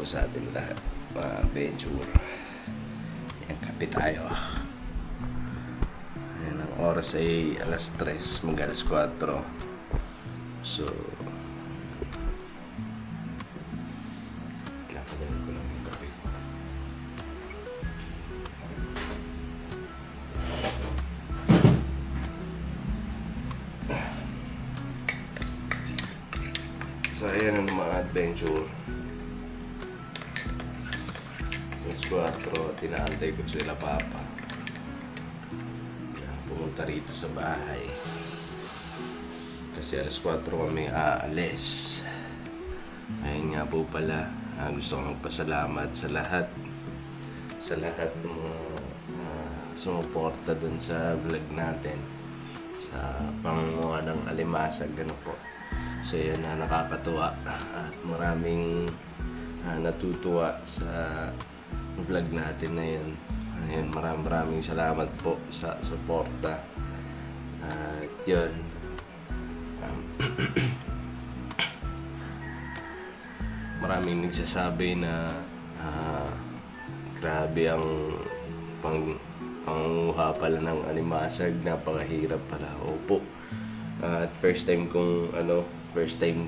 po sa atin lahat, mga adventure. Yan, kape tayo. Yan, ang oras ay alas 3, mag alas 4. So, lapagalan ko lang yung kape. So, ayan ang mga adventure. Alas 4, tinaantay ko sila papa. Pumunta rito sa bahay. Kasi alas 4 kami aalis. Ayun nga po pala, gusto kong magpasalamat sa lahat. Sa lahat ng mga sumuporta dun sa vlog natin. Sa pangunguha ng alimasag, gano'n po. So yun na nakakatuwa at maraming natutuwa sa vlog natin na yun. Ayun, maraming salamat po sa suporta. At yun, maraming nagsasabi na grabe ang panguha pala ng alimasag, napakahirap pala. Opo. At first time ko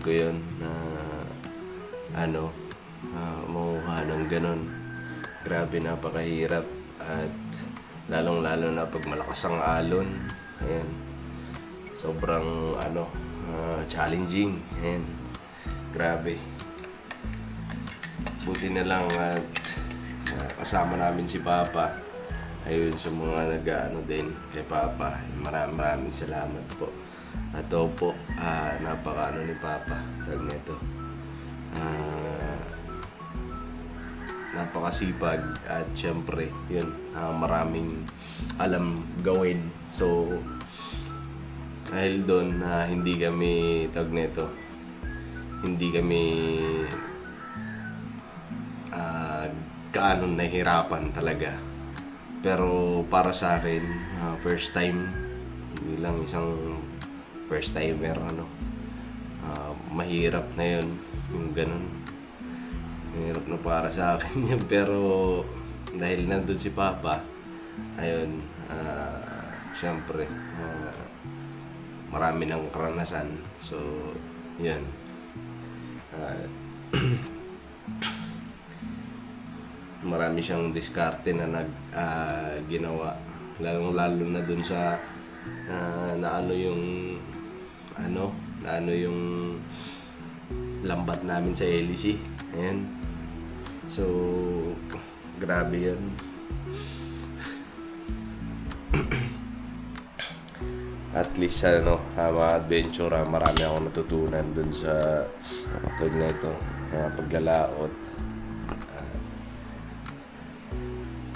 yun na manguha ng ganun. Grabe, napakahirap. At lalong-lalo na pag malakas ang alon. Ayan. Sobrang challenging. Ayan. Grabe. Buti na lang at kasama namin si Papa. Ayun, sa mga din kay Papa. Maraming salamat po. At po, napaka ni Papa. Tag nito. Napakasipag at syempre yun, maraming alam gawin. So dahil doon hindi kami gaano nahihirapan talaga. Pero para sa akin, first time, bilang isang first timer, mahirap na yun, yung ganun. Mahirap na para sa akin yun, pero dahil nandun si Papa, ayun, syempre, marami ng karanasan. So, yan. Marami siyang diskarte na ginawa. Lalong-lalo na dun sa yung lambat namin sa LEC. Ayan. So, grabe yan. At least mga adventure, marami akong natutunan dun sa paglalaot.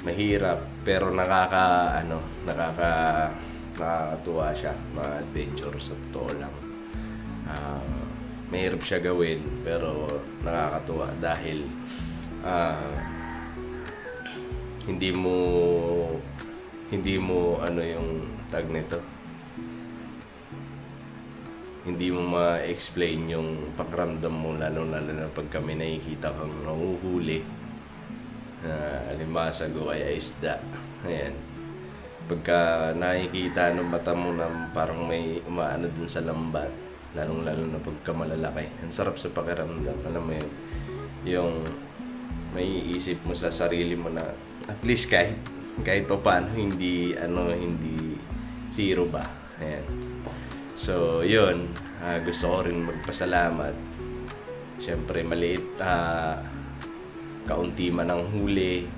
Mahirap pero nakakatuwa siya, mga adventure, sa totoo lang. Mahirap siya gawin pero nakakatuwa dahil hindi mo yung tag nito, hindi mo ma-explain yung pakiramdam mo, lalo na pag kami nakikita kang nahuhuli alimasag o kaya isda. Ayan, pagka nakikita ng mata mo na parang may umaano dun sa lambat, lalo na pagka malalaki, ang sarap sa pakiramdam. Alam mo yun, yung may isip mo sa sarili mo na at least kahit pa paano hindi zero ba. Ayan. So yun, gusto ko rin magpasalamat. Siyempre maliit, kaunti man ang huli,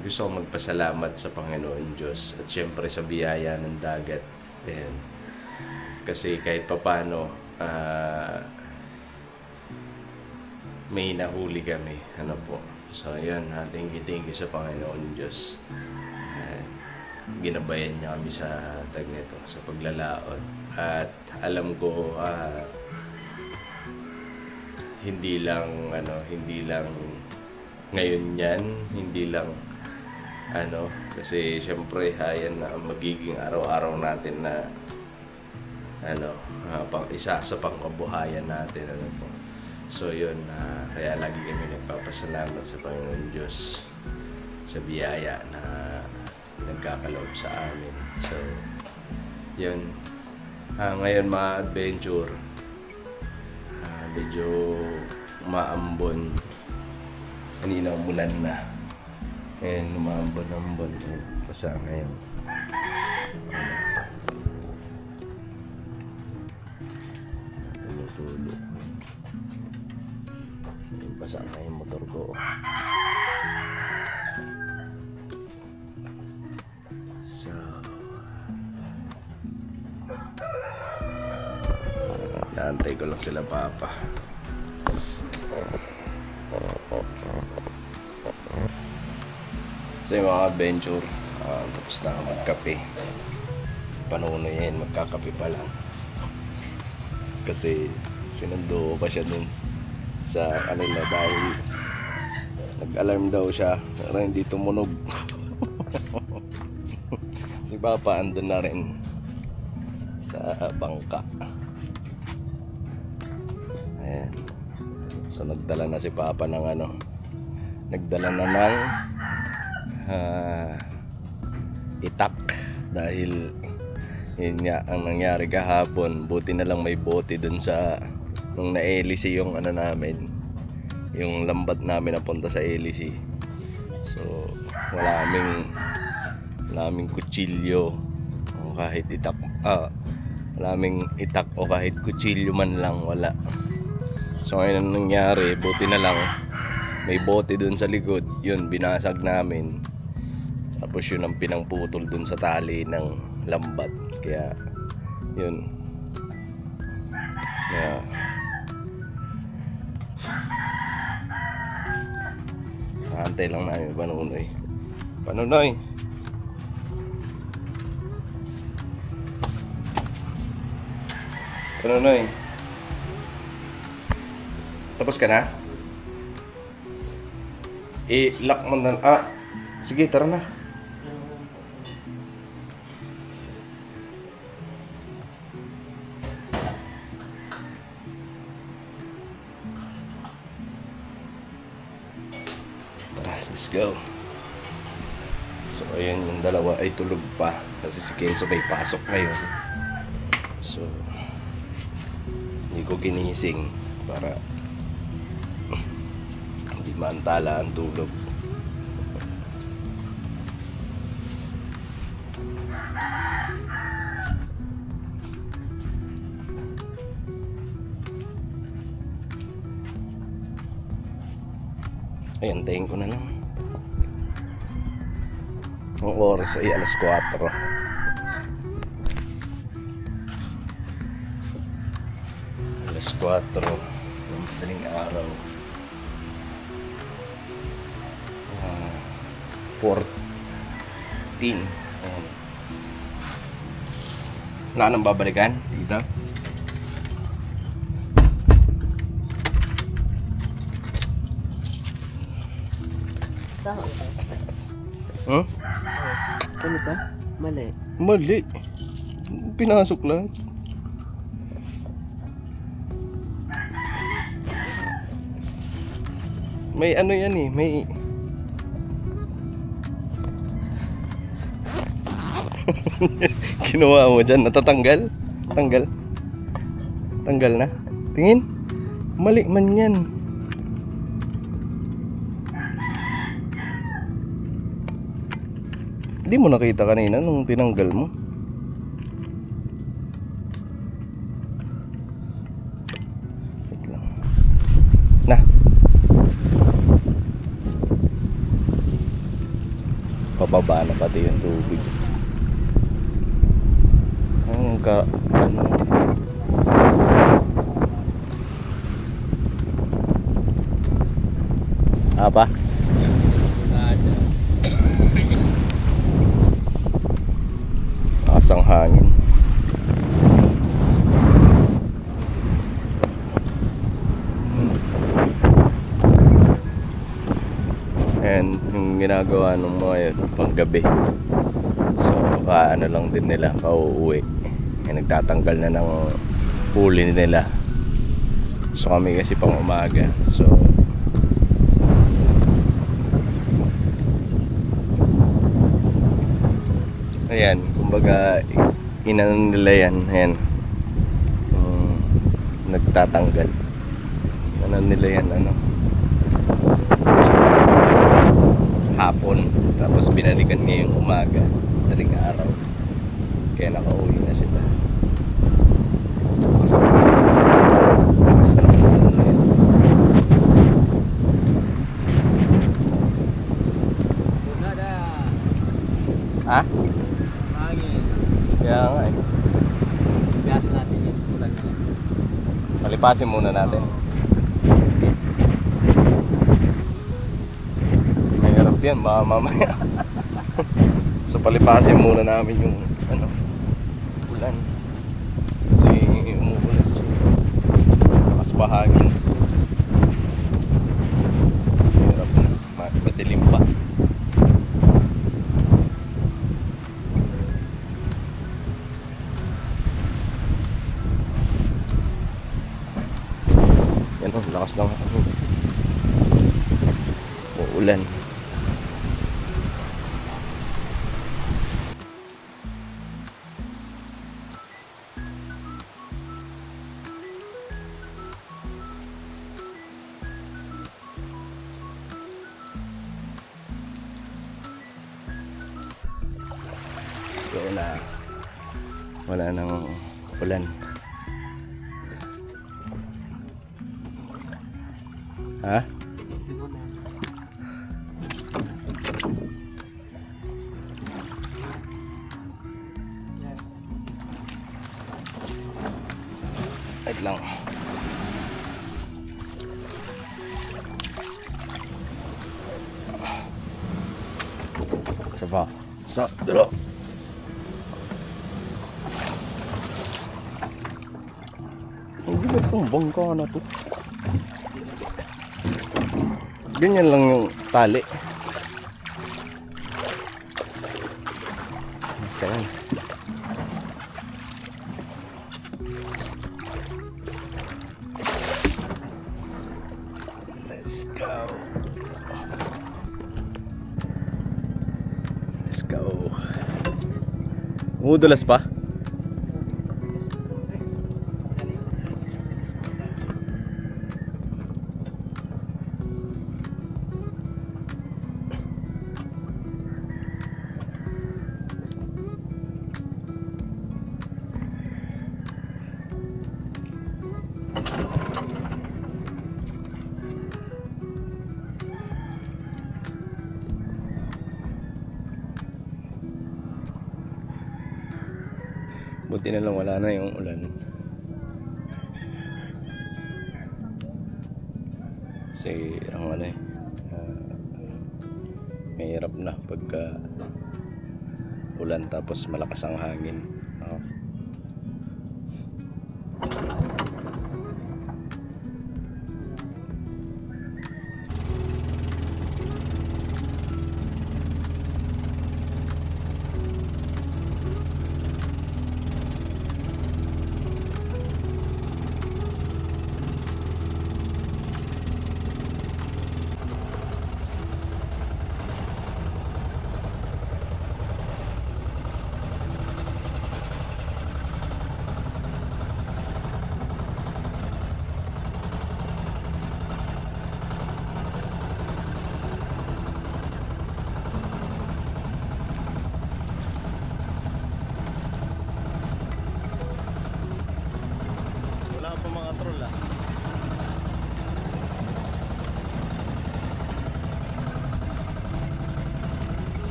gusto ko magpasalamat sa Panginoon Diyos at siyempre sa biyaya ng dagat. Ayan. Kasi kahit papano may nahuli kami. So ayan, thank you sa Panginoon Diyos. Ginabayan niya kami sa sa paglalaot. At alam ko hindi lang ngayon yan, hindi lang kasi syempre yan na magiging araw-araw natin na isa sa pangkabuhayan natin. So yun, kaya lagi kami nagpapasalamat sa Panginoon Diyos sa biyaya na nagkakaloob sa amin. So yun, ngayon mga adventure, medyo umaambon. Kanina umulan na. Ngayon umaambon-ambon. Basa ngayon. Tulog. Basa na yung motor ko. So, naantay ko lang sila papa. So yung mga adventure, tapos na magkape. Panuno yan, magkakape pa lang. Kasi sinundo pa siya dun sa kanila dahil nag-alarm daw siya pero hindi tumunog. Si Papa andun na rin sa bangka. Ayan. So nagdala na si Papa ng nagdala na ng itak dahil yun nga ang nangyari kahapon. Buti na lang may bote dun sa nung na-LC yung namin, yung lambat namin na punta sa LC. So wala aming kutsilyo o kahit itak, wala aming itak o kahit kutsilyo man lang, wala. So ngayon ang nangyari, buti na lang may bote dun sa likod, yun binasag namin. Tapos yun ang pinangputol dun sa tali ng lambat. Kaya yun. Yeah. Antay lang namin Panunoy. Panunoy. Panunoy. Tapos ka na? I-lock mo na. Sige, tara na. Let's go. So ayan, yung dalawa ay tulog pa kasi si Kenzo may pasok ngayon. So hindi ko ginising para hindi maantala ang tulog. Ayan, tayin ko na lang. Ang oras ay alas 4. Alas 4 ng madaling araw. 14. Wala nang babalikan dito. Ano ba? Mali. Mali. Pinasok lahat. May yan eh, may ginawa mo dyan, natatanggal? Tanggal na? Tingin? Mali man yan. Hindi mo nakita kanina nung tinanggal mo. Wait lang. Na. Pababa na pati yung tubig. Apa? Asang hangin. And yung ginagawa ng mga yun panggabi. So ano lang din nila, pauuwi. Nagtatanggal na ng huli nila. So kami kasi pang umaga. So ayan, kumbaga inano nila yan. Ayan. Nagtatanggal. Ano nila yan, ano? Hapon. Tapos binalikan ngayong umaga. Daling araw. Kaya nakauwi na sila. Basta naman ano yan. Ha? Hangin. Kaya nga eh. Bias natin yung ulan na. Palipasin muna natin. Mahirap yan, baka mamaya. So palipasin muna namin yung ano, ulan. Kasi umuulan siya. Mas bahagin. Mahirap na, madilim pa. Yan o, lakas ng uulan. So wala nang ulan. Ha? Wait lang. Siya sa dulo. Ang bigat ng bangka na to. Ganyan lang yung tali. Ayan. Let's go. Let's go. Umudulas pa? Buti na lang wala na yung ulan. Kasi ang ano eh, mahirap na pagka ulan tapos malakas ang hangin.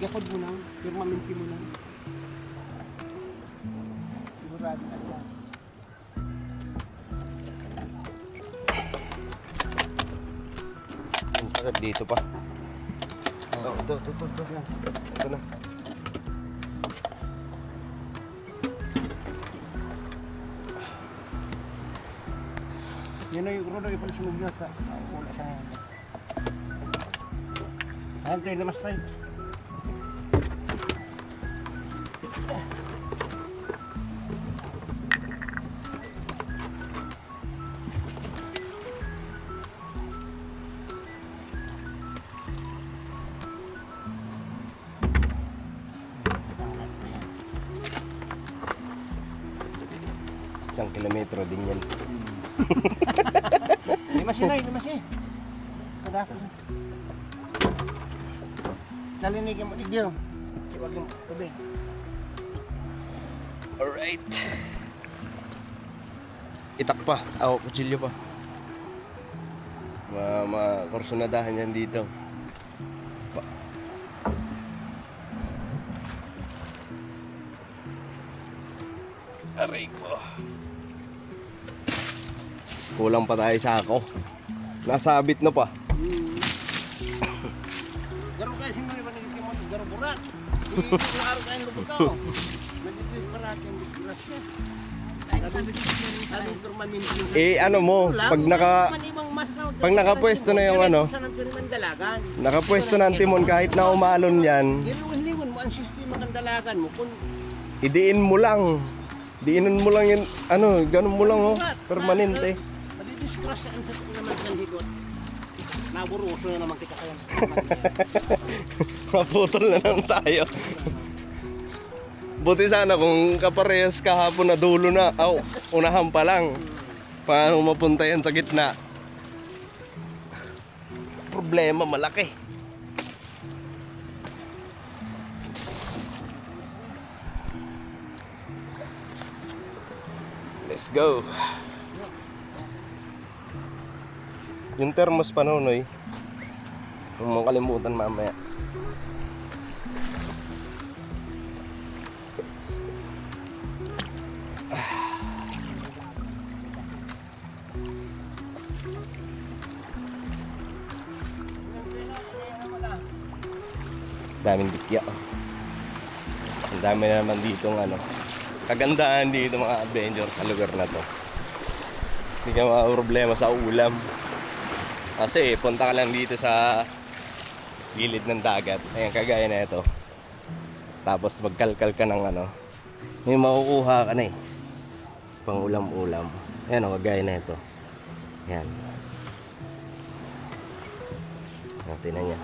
Yakod mo lang. Permanente mo lang. Sigurado ka dyan. Ang tagal dito pa. Oh, ito. Ito na. Yan na yung rodo yung palisunog na sa wala sa ngayon. Saan tayo namas tayo? Isang kilometro din yan. Limas yun ay, limas eh. Kadako. Nalinig mo tigyo. Iwag yung tubig. Alright. Itak pa. Ako, kutsilyo pa. Kursunadahan yan dito. Aray ko. Kulang pa tayo sa ako. Nasabit na pa. Garo kayo sino yung panigit mo? Garo burat. Hindi ko araw kayo lubot to. Nandito pa natin yung disgrasya. Ano mo, pag nakapwesto na yung ano, nakapwesto na ang timon kahit na umalon yan, Lingon mo ang sistema ng dalagan mo. Kung idiin mo lang. Diinan mo lang yun, ganun mo lang permanente. madidisgrasya ang sa naman sa hikot. Naburuso na naman kita kayo. Maputol na lang tayo. Buti sana kung kaparehas kahapon na dulo na, unahan pa lang. Paano mapunta yan sa gitna? Problema malaki. Let's go. Yung thermos pa Nonoy. Huwag mong kalimutan mamaya. Daming bikya. Ang dami na naman dito kagandahan dito mga adventure sa lugar na to. Hindi ka problema sa ulam. Kasi punta ka lang dito sa gilid ng dagat. Ayan, kagaya na ito. Tapos magkalkal ka ng may makukuha ka na eh. Pang ulam-ulam. Ayan o, kagaya na ito. Ayan. Tingnan niya.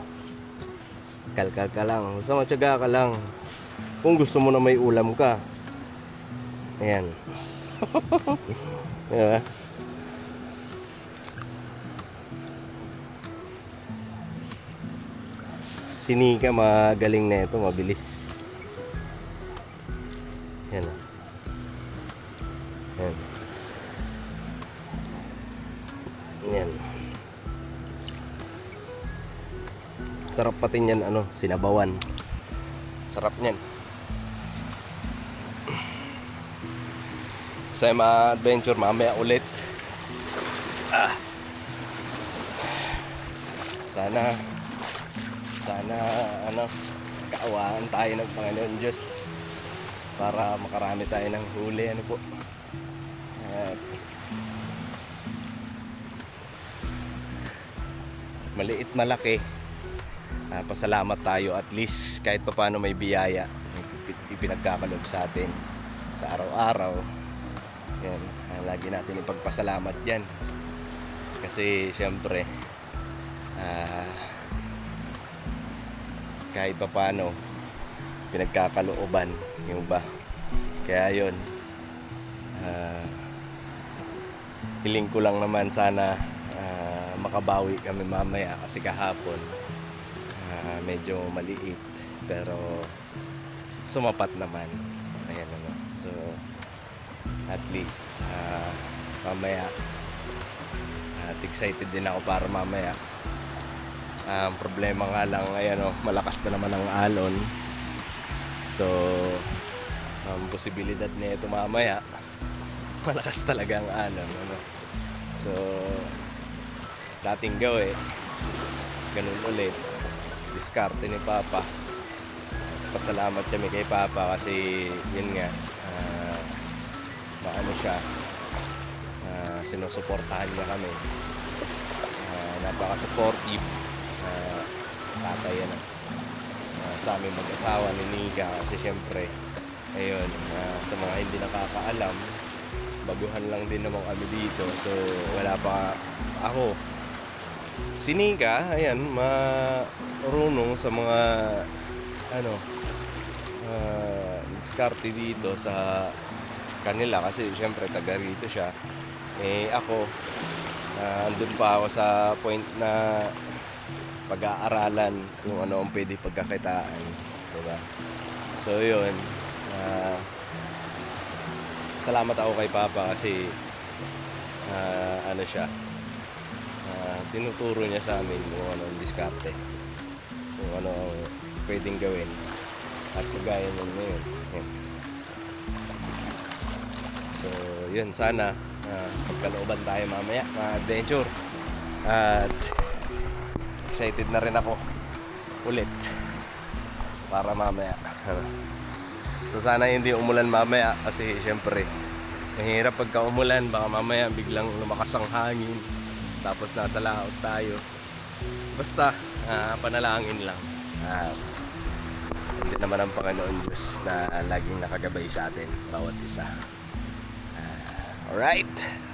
Kalkal ka lang. Basta matyaga ka lang. Kung gusto mo na may ulam ka. Ayan. Diba? Si Nika magaling na ito, mabilis. Ayan. Ayan. Ayan. Sarap pati niyan sinabawan. Sarap niyan. Sa mga adventure mamaya ulit. Sana kaawaan tayo ng Panginoon Diyos para makarami tayo ng huli po. At maliit malaki, pasalamat tayo at least kahit papaano may biyaya ipinagkakalob sa atin sa araw-araw. Yan, lagi natin ipagpasalamat yan kasi syempre kahit papaano pinagkakalooban yung ba, kaya yun hiling ko lang naman sana makabawi kami mamaya kasi kahapon medyo maliit pero sumapat naman. Ayan so at least mamaya at excited din ako para mamaya Ang problema nga lang, ayan oh, malakas na naman ang alon. So, ang posibilidad na ito mamaya, malakas talaga ang alon. Ano? So, dating gawin, ganun ulit. Diskarte ni Papa. Pasalamat kami kay Papa kasi yun nga, maano siya, sinusuportahan niya kami. Napaka-supportive. Tatay yan sa aming mag-asawa ni Nika kasi syempre ayun, sa mga hindi nakakaalam, baguhan lang din naman kami dito, so wala pa ako. Si Nika, ayan, marunong sa mga ano, diskarte dito sa kanila kasi syempre taga rito siya. Ako, andun pa ako sa point na pag-aaralan kung ano ang pwede pagkakitaan, diba? So yun, salamat ako kay Papa kasi ano siya, tinuturo niya sa amin kung ano ang diskarte, kung ano ang pwedeng gawin at kagaya nun ngayon. So yun, sana pagkalooban tayo mamaya mga adventure, at excited na rin ako ulit para mamaya. So sana hindi umulan mamaya kasi syempre mahirap pagka umulan, baka mamaya biglang lumakas ang hangin tapos nasa laot tayo. Basta panalangin lang, hindi naman ang Panginoon Diyos na laging nakagabay sa atin bawat isa. Alright.